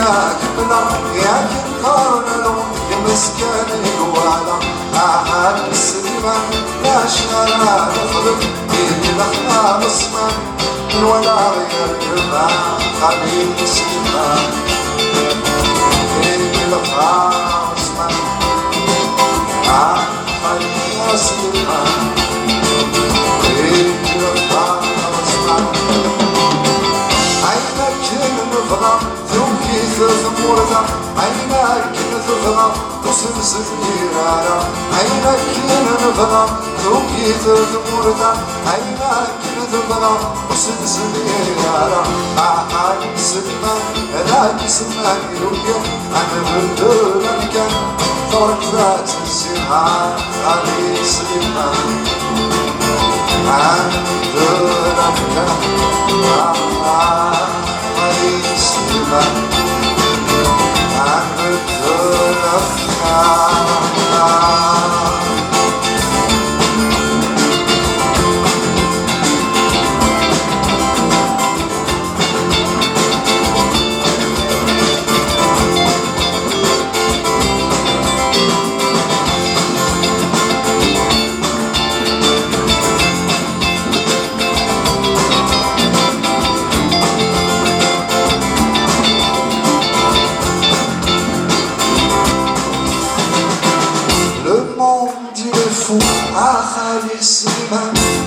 كبلا يا كنقارنو يا مسكن الوعلا أحد السلمان لا شارع نخلق إلي لخنا مصمم الولا يركبا خليل سلمان إلي لخنا مصمم خليل سلمان إلي لخنا مصمم عينك نفضل ذوقي ثمورنا عينك نفضل وسمسم نيرانا عينك نفضل ذوقي ثمورنا عينك نفضل وسمسم نيرانا أحد سلمان لا يسمى يروي أنا بدونك ثورك ذات السماء علي سلمان عندك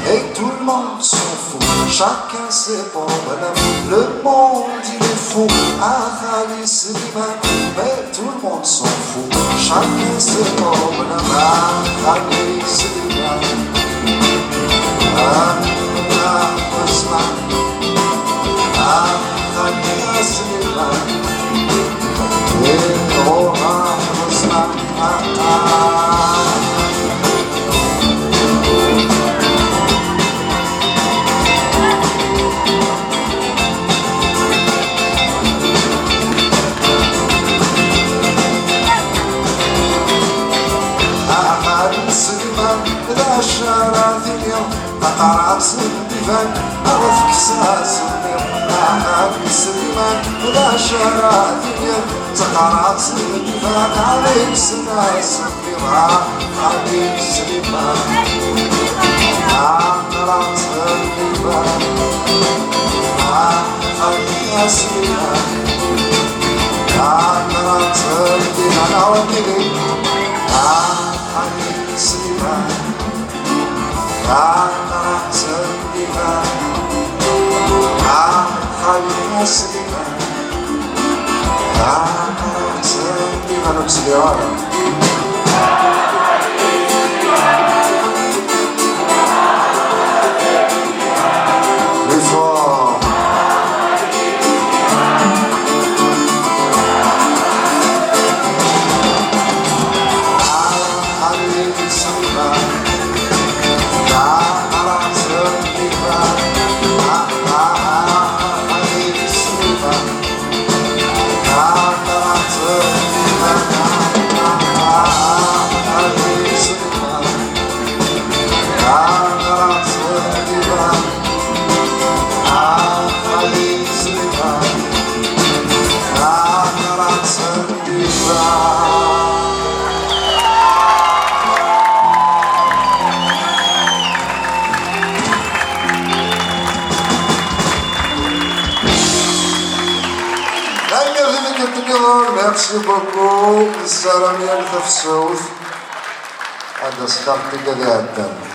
et tout le monde s'en fout, chacun ses problèmes. Le monde il est fou, Ahali Slimane, mais tout le monde s'en fout, chacun ses problèmes. Ahali Slimane, Ahali Slimane, et Rohan Osman. شارات اليوم قطرات الدفان أغف كساس اليوم أحد سليمان لا شارات اليوم قطرات الدفان عليك سناس اليوم عليك سليمان قطرات الدفان عليك سليمان قطرات الدفان عليك سليمان أنا سليمان خلينا سليمان أنا سليمان سليمان Merci beaucoup, Salamia Tafsouf, à la Scarpe de